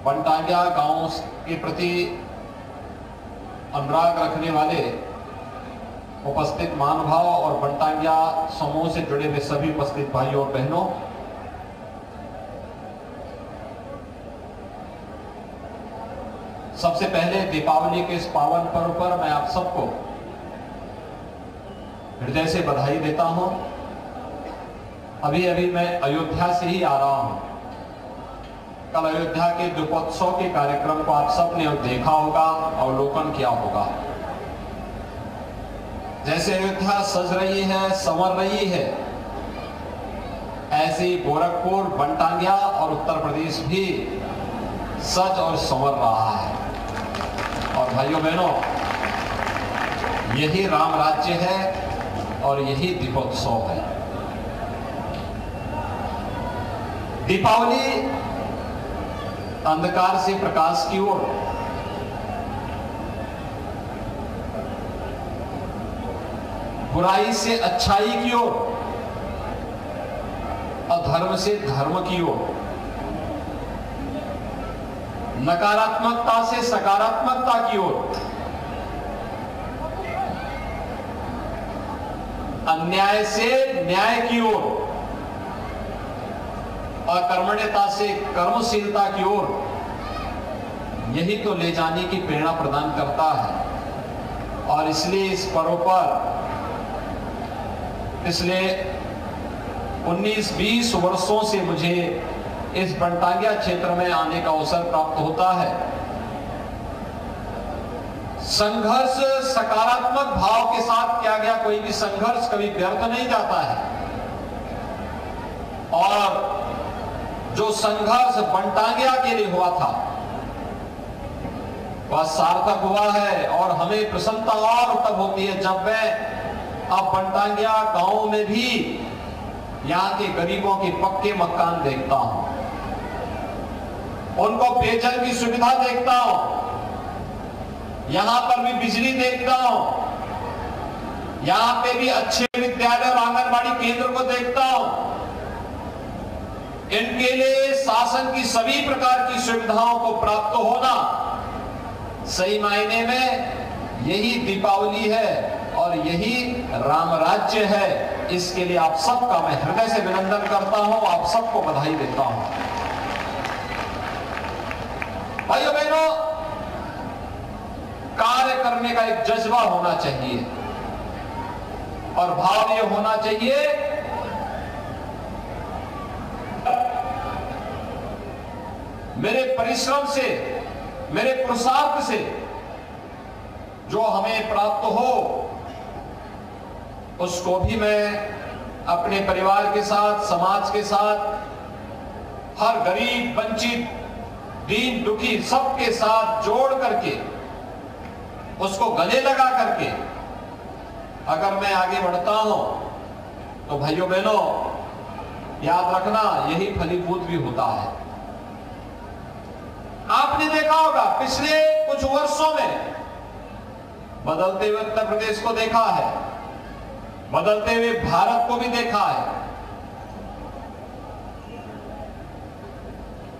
बनटांगिया गांव के प्रति अनुराग रखने वाले उपस्थित महानुभाव और बनटांगिया समूह से जुड़े हुए सभी उपस्थित भाइयों और बहनों, सबसे पहले दीपावली के इस पावन पर्व पर मैं आप सबको हृदय से बधाई देता हूं। अभी अभी मैं अयोध्या से ही आ रहा हूं। कल अयोध्या के दीपोत्सव के कार्यक्रम को आप सबने देखा होगा, अवलोकन किया होगा। जैसे अयोध्या सज रही है, संवर रही है, ऐसे ही गोरखपुर, बनटांगिया और उत्तर प्रदेश भी सज और संवर रहा है। और भाइयों बहनों, यही राम राज्य है और यही दीपोत्सव है। दीपावली अंधकार से प्रकाश की ओर, बुराई से अच्छाई की ओर, अधर्म से धर्म की ओर, नकारात्मकता से सकारात्मकता की ओर, अन्याय से न्याय की ओर, अकर्मण्यता से कर्मशीलता की ओर, यही तो ले जाने की प्रेरणा प्रदान करता है। और इसलिए इस पर्व पर पिछले 19-20 वर्षों से मुझे इस बनटांगिया क्षेत्र में आने का अवसर प्राप्त होता है। संघर्ष सकारात्मक भाव के साथ किया गया कोई भी संघर्ष कभी व्यर्थ नहीं जाता है। और जो संघर्ष बनटांगिया के लिए हुआ था वह सार्थक हुआ है। और हमें प्रसन्नता और तब होती है जब मैं अब बनटांगिया गांव में भी यहाँ के गरीबों के पक्के मकान देखता हूं, उनको पेयजल की सुविधा देखता हूं, यहां पर भी बिजली देखता हूं, यहां पे भी अच्छे विद्यालय और आंगनबाड़ी केंद्र को देखता हूं। इनके लिए शासन की सभी प्रकार की सुविधाओं को प्राप्त होना सही मायने में यही दीपावली है और यही राम राज्य है। इसके लिए आप सबका मैं हृदय से अभिनंदन करता हूं, आप सबको बधाई देता हूं। भाइयों बहनों, कार्य करने का एक जज्बा होना चाहिए और भाव ये होना चाहिए मेरे परिश्रम से, मेरे पुरुषार्थ से जो हमें प्राप्त हो उसको भी मैं अपने परिवार के साथ, समाज के साथ, हर गरीब, वंचित, दीन दुखी सबके साथ जोड़ करके, उसको गले लगा करके अगर मैं आगे बढ़ता हूं तो भाइयों बहनों याद रखना यही फलीभूत भी होता है। आपने देखा होगा पिछले कुछ वर्षों में बदलते हुए उत्तर प्रदेश को देखा है, बदलते हुए भारत को भी देखा है।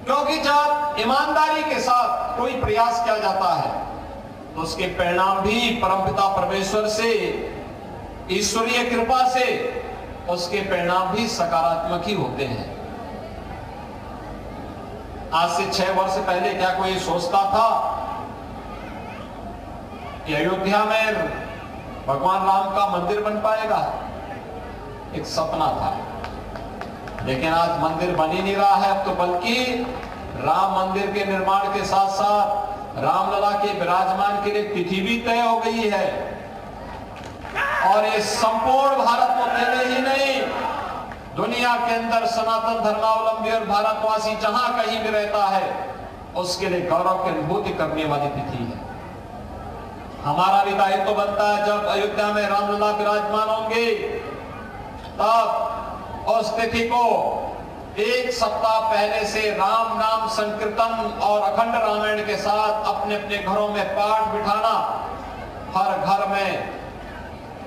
क्योंकि जब ईमानदारी के साथ कोई प्रयास किया जाता है तो उसके परिणाम भी परमपिता परमेश्वर से, ईश्वरीय कृपा से उसके परिणाम भी सकारात्मक ही होते हैं। आज से 6 वर्ष पहले क्या कोई सोचता था कि अयोध्या में भगवान राम का मंदिर बन पाएगा? एक सपना था, लेकिन आज मंदिर बन ही नहीं रहा है। अब तो बल्कि राम मंदिर के निर्माण के साथ साथ रामलला के विराजमान के लिए तिथि भी तय हो गई है। और ये संपूर्ण भारत को अकेले ही नहीं, दुनिया के अंदर सनातन धर्मावलंबी और भारतवासी जहां कहीं भी रहता है उसके लिए गौरव की अनुभूति करने वाली तिथि है। हमारा भी दायित्व बनता है जब अयोध्या में रामलला विराजमान होंगे तब उस तिथि को 1 सप्ताह पहले से राम नाम संकीर्तन और अखंड रामायण के साथ अपने अपने घरों में पाठ बिठाना, हर घर में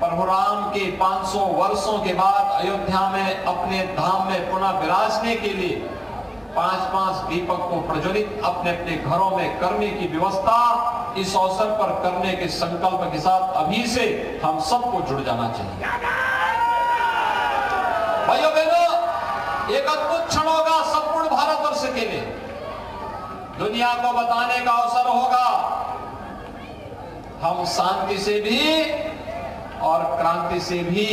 प्रभु राम के 500 वर्षों के बाद अयोध्या में अपने धाम में पुनः विराजने के लिए 5-5 दीपक को प्रज्वलित अपने अपने घरों में करने की व्यवस्था इस अवसर पर करने के संकल्प के साथ अभी से हम सबको जुड़ जाना चाहिए। भाइयों बहनों, एक अद्भुत क्षण होगा संपूर्ण भारतवर्ष के लिए। दुनिया को बताने का अवसर होगा हम शांति से भी और क्रांति से भी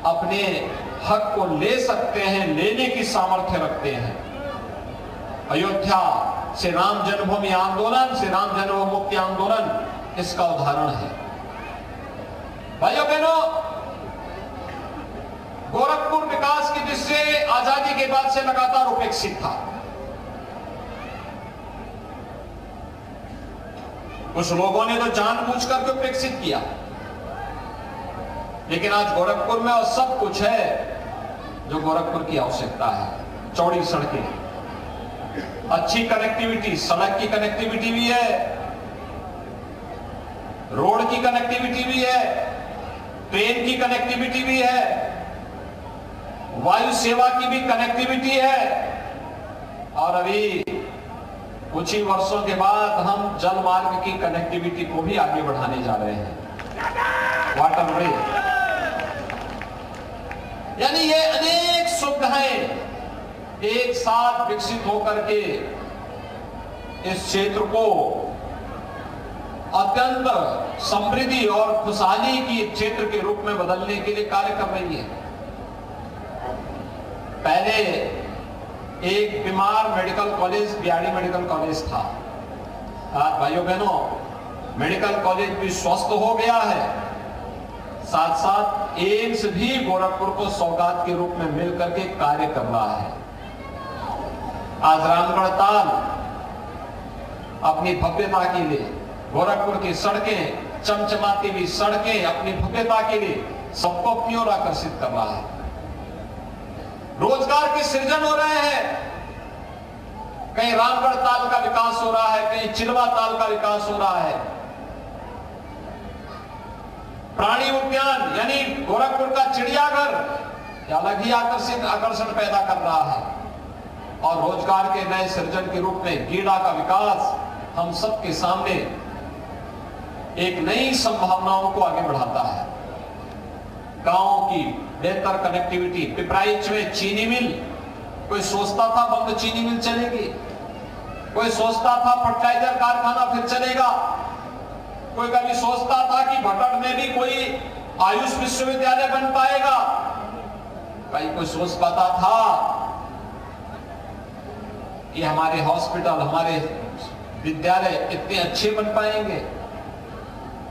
अपने हक को ले सकते हैं, लेने की सामर्थ्य रखते हैं। अयोध्या से राम जन्मभूमि आंदोलन, श्री राम जन्मभूमि मुक्ति आंदोलन इसका उदाहरण है। भाइयों बहनों, गोरखपुर विकास की दृष्टि से आजादी के बाद से लगातार उपेक्षित था। कुछ लोगों ने तो जानबूझकर के उपेक्षित किया, लेकिन आज गोरखपुर में और सब कुछ है जो गोरखपुर की आवश्यकता है। चौड़ी सड़कें, अच्छी कनेक्टिविटी, सड़क की कनेक्टिविटी भी है, रोड की कनेक्टिविटी भी है, ट्रेन की कनेक्टिविटी भी है, वायु सेवा की भी कनेक्टिविटी है, और अभी कुछ ही वर्षों के बाद हम जल मार्ग की कनेक्टिविटी को भी आगे बढ़ाने जा रहे हैं, वाटरवे। यानी ये अनेक सुविधाएं एक साथ विकसित होकर के इस क्षेत्र को अत्यंत समृद्धि और खुशहाली की क्षेत्र के रूप में बदलने के लिए कार्य कर रही है। पहले एक बीमार medical college BRD medical college था। आज भाइयों बहनों, मेडिकल कॉलेज भी स्वस्थ हो गया है, साथ साथ एम्स भी गोरखपुर को सौगात के रूप में मिलकर के कार्य कर रहा है। आज रामगढ़ ताल अपनी भव्यता के लिए, गोरखपुर की सड़कें, चमचमाती हुई सड़कें अपनी भव्यता के लिए सबको अपनी ओर आकर्षित कर रहा है। रोजगार के सृजन हो रहे हैं, कहीं रामगढ़ ताल का विकास हो रहा है, कहीं चिलवा ताल का विकास हो रहा है। प्राणी उद्यान यानी गोरखपुर का चिड़ियाघर अलग ही आकर्षण पैदा कर रहा है, और रोजगार के नए सृजन के रूप में गीडा का विकास हम सबके सामने एक नई संभावनाओं को आगे बढ़ाता है। गांवों की बेहतर कनेक्टिविटी, पिपराइच में चीनी मिल, कोई सोचता था बंद चीनी मिल चलेगी, कोई सोचता था फर्टिलाइजर कारखाना फिर चलेगा, कोई कभी सोचता था कि भटड़ में भी कोई आयुष विश्वविद्यालय बन पाएगा, कहीं कोई सोच पाता था कि हमारे हॉस्पिटल, हमारे विद्यालय इतने अच्छे बन पाएंगे।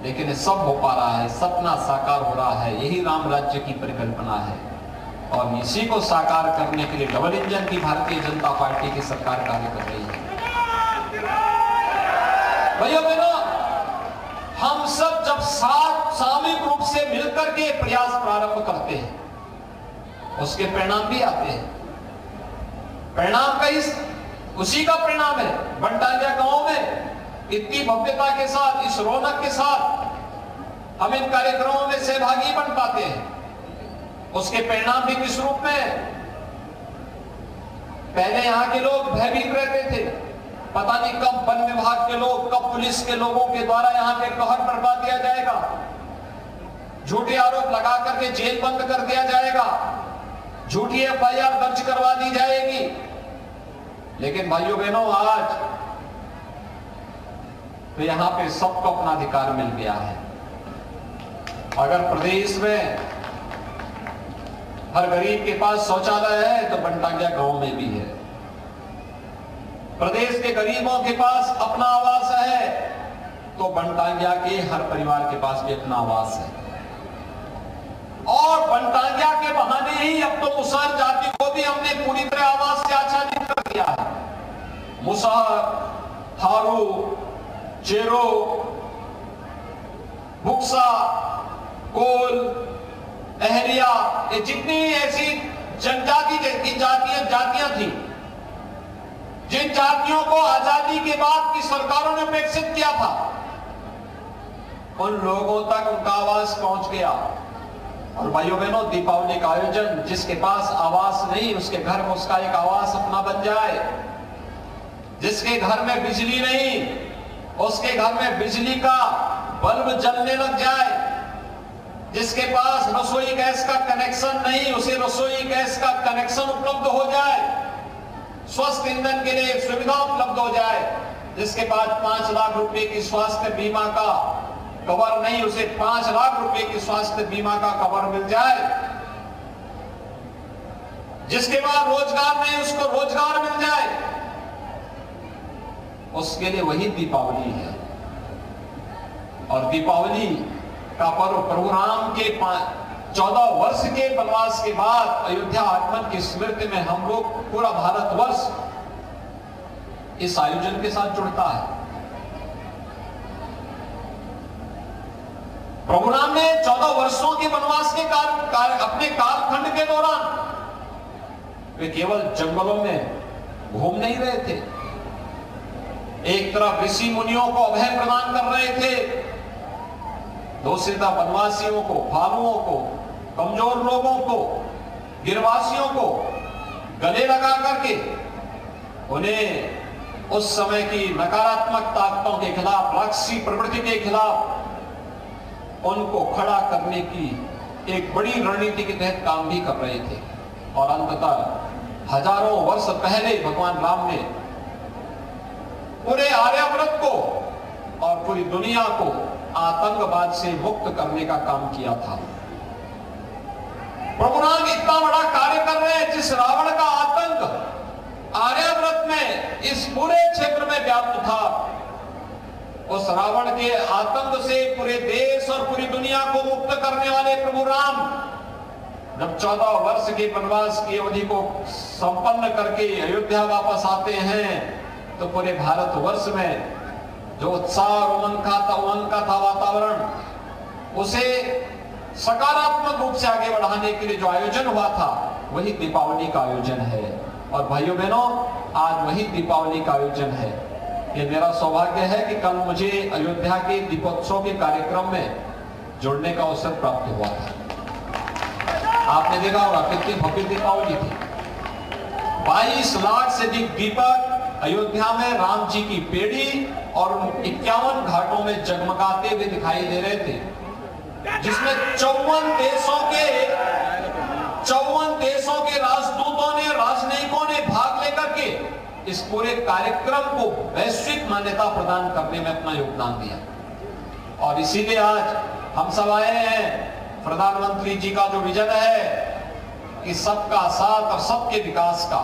लेकिन ये सब हो पा रहा है, सपना साकार हो रहा है। यही राम राज्य की परिकल्पना है, और इसी को साकार करने के लिए डबल इंजन की भारतीय जनता पार्टी की सरकार कार्य कर रही है। भाइयों बहनों, हम सब जब साथ सामूहिक रूप से मिलकर के प्रयास प्रारंभ करते हैं, उसके परिणाम भी आते हैं। परिणाम का उसी का परिणाम है। बनटांगिया गांव में इतनी भव्यता के साथ, इस रौनक के साथ हम इन कार्यक्रमों में सहभागी बन पाते हैं। उसके परिणाम भी किस रूप में? पहले यहाँ के लोग भयभीत रहते थे, पता नहीं कब वन विभाग के लोग, कब पुलिस के लोगों के द्वारा यहाँ पे कहर बरपा दिया जाएगा, झूठे आरोप लगा करके जेल बंद कर दिया जाएगा, झूठी एफआईआर दर्ज करवा दी जाएगी। लेकिन भाइयों बहनों, आज तो यहाँ पे सबको अपना अधिकार मिल गया है। अगर प्रदेश में हर गरीब के पास शौचालय है तो बनटांगिया गांव में भी है। प्रदेश के गरीबों के पास अपना आवास है तो बनटांगिया के हर परिवार के पास भी अपना आवास है। और बनटांगिया के बहाने ही अब तो मुसहर जाति को भी हमने पूरी तरह आवास से आच्छादित कर दिया है। मुसहर, थारू, चेरो, बुक्सा, कोल, अहरिया, ये जितनी ऐसी जनजाति की जातियां थी, जिन जातियों को आजादी के बाद की सरकारों ने उपेक्षित किया था, उन लोगों तक उनका आवाज पहुंच गया। और भाइयों बहनों, दीपावली का आयोजन, जिसके पास आवास नहीं उसके घर में उसका एक आवास अपना बन जाए। जिसके घर में बिजली नहीं उसके घर में बिजली का बल्ब जलने लग जाए। जिसके पास रसोई गैस का कनेक्शन नहीं उसे रसोई गैस का कनेक्शन उपलब्ध हो जाए। स्वस्थ ईंधन के लिए सुविधा उपलब्ध हो जाए। जिसके पास 5 लाख रुपए की स्वास्थ्य बीमा का कवर नहीं उसे 5 लाख रुपए की स्वास्थ्य बीमा का कवर मिल जाए। जिसके पास रोजगार नहीं उसको रोजगार मिल जाए। उसके लिए वही दीपावली है। और दीपावली का पर्व प्रभु राम के 14 वर्ष के वनवास के बाद अयोध्या आगमन की स्मृति में हम लोग पूरा भारतवर्ष इस आयोजन के साथ जुड़ता है। प्रभु राम ने 14 वर्षों के वनवास के अपने कालखंड के दौरान वे केवल जंगलों में घूम नहीं रहे थे। एक तरफ ऋषि मुनियों को अभय प्रदान कर रहे थे, दूसरी तरफ वनवासियों को, भालुओं को, कमजोर लोगों को, गिरवासियों को गले लगा करके उन्हें उस समय की नकारात्मक ताकतों के खिलाफ, राक्षसी प्रवृत्ति के खिलाफ उनको खड़ा करने की एक बड़ी रणनीति के तहत काम भी कर रहे थे। और अंततः हजारों वर्ष पहले भगवान राम ने पूरे आर्यावर्त को और पूरी दुनिया को आतंकवाद से मुक्त करने का काम किया था। प्रभु राम इतना बड़ा कार्य कर रहे हैं, जिस रावण का आतंक आर्यावर्त में इस पूरे क्षेत्र में व्याप्त था, उस रावण के आतंक से पूरे देश और पूरी दुनिया को मुक्त करने वाले प्रभु राम जब 14 वर्ष के वनवास की अवधि को संपन्न करके अयोध्या वापस आते हैं तो पूरे भारतवर्ष में जो उत्साह और उमंग का था वातावरण, उसे सकारात्मक रूप से आगे बढ़ाने के लिए जो आयोजन हुआ था वही दीपावली का आयोजन है। और भाइयों बहनों, आज वही दीपावली का आयोजन है। ये मेरा सौभाग्य है कि कल मुझे अयोध्या के दीपोत्सव के कार्यक्रम में जुड़ने का अवसर प्राप्त हुआ था। आपने देखा होगा कितनी भव्य दीपावली थी। 22 लाख से अधिक दीपक अयोध्या में राम जी की पेड़ी और 51 घाटों में जगमगाते हुए दिखाई दे रहे थे, जिसमें 54 देशों के राजदूतों ने, राजनयिकों ने भाग लेकर के इस पूरे कार्यक्रम को वैश्विक मान्यता प्रदान करने में अपना योगदान दिया। और इसीलिए आज हम सब आए हैं। प्रधानमंत्री जी का जो विजन है कि सबका साथ और सबके विकास का,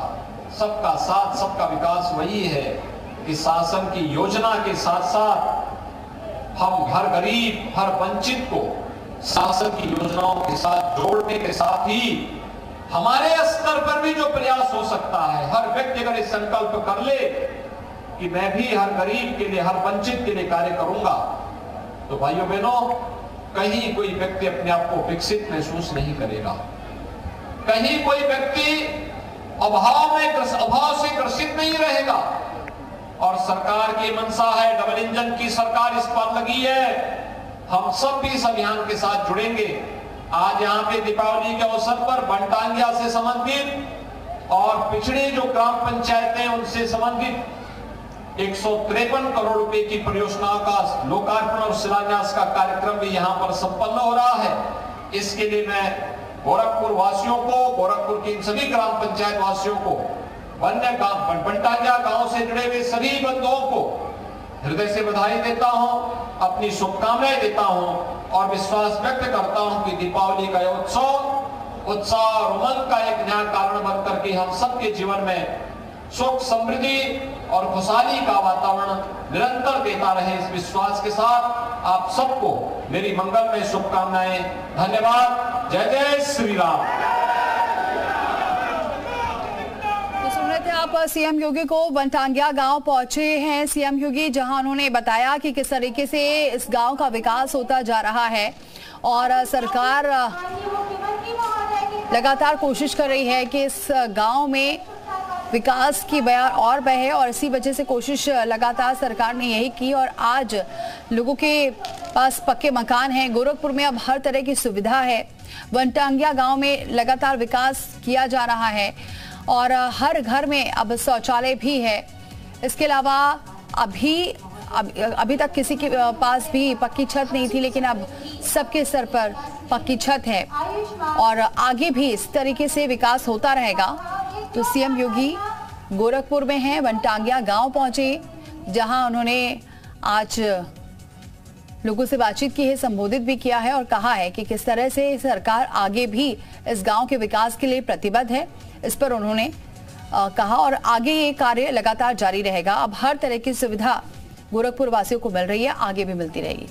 सबका साथ सबका विकास, वही है कि शासन की योजना के साथ साथ हम हर गरीब, हर वंचित को शासन की योजनाओं के साथ जोड़ने के साथ ही हमारे स्तर पर भी जो प्रयास हो सकता है, हर व्यक्ति अगर इस संकल्प कर ले कि मैं भी हर गरीब के लिए, हर वंचित के लिए कार्य करूंगा, तो भाइयों बहनों, कहीं कोई व्यक्ति अपने आप को विकसित महसूस नहीं करेगा। कहीं कोई व्यक्ति अभाव से ग्रसित नहीं रहेगा। और सरकार की मंशा है, डबल इंजन की सरकार इस पर लगी है। हम सब भी इस अभियान के साथ जुड़ेंगे। आज यहाँ पे दीपावली के अवसर पर बनटांगिया से संबंधित और पिछड़ी जो ग्राम पंचायतें उनसे संबंधित 153 करोड़ रुपए की परियोजनाओं का लोकार्पण और शिलान्यास का कार्यक्रम भी यहाँ पर संपन्न हो रहा है। इसके लिए मैं गोरखपुर वासियों को, गोरखपुर के इन सभी ग्राम पंचायत वासियों को, बनटांगिया गांव से जुड़े हुए सभी बंधुओं को हृदय से बधाई देता हूं, अपनी शुभकामनाएं देता हूं और विश्वास व्यक्त करता हूं कि दीपावली का यह उत्सव उत्साह और उमंग का एक नया कारण बन करके हम सबके जीवन में सुख, समृद्धि और खुशहाली का वातावरण निरंतर देता रहे। इस विश्वास के साथ आप सबको मेरी मंगलमय शुभकामनाएं। धन्यवाद। जय जय श्री राम। आप सीएम योगी को बनटांगिया गांव पहुंचे हैं सीएम योगी, जहां उन्होंने बताया कि किस तरीके से इस गांव का विकास होता जा रहा है और सरकार लगातार कोशिश कर रही है कि इस गांव में विकास की बयार और बहे और इसी वजह से कोशिश लगातार सरकार ने यही की और आज लोगों के पास पक्के मकान हैं। गोरखपुर में अब हर तरह की सुविधा है। वनटांगिया गांव में लगातार विकास किया जा रहा है और हर घर में अब शौचालय भी है। इसके अलावा अभी तक किसी के पास भी पक्की छत नहीं थी, लेकिन अब सबके सर पर पक्की छत है और आगे भी इस तरीके से विकास होता रहेगा। तो सीएम योगी गोरखपुर में हैं, वनटांगिया गांव पहुंचे, जहां उन्होंने आज लोगों से बातचीत की है, संबोधित भी किया है और कहा है कि किस तरह से सरकार आगे भी इस गांव के विकास के लिए प्रतिबद्ध है। इस पर उन्होंने कहा और आगे ये कार्य लगातार जारी रहेगा। अब हर तरह की सुविधा गोरखपुर वासियों को मिल रही है, आगे भी मिलती रहेगी।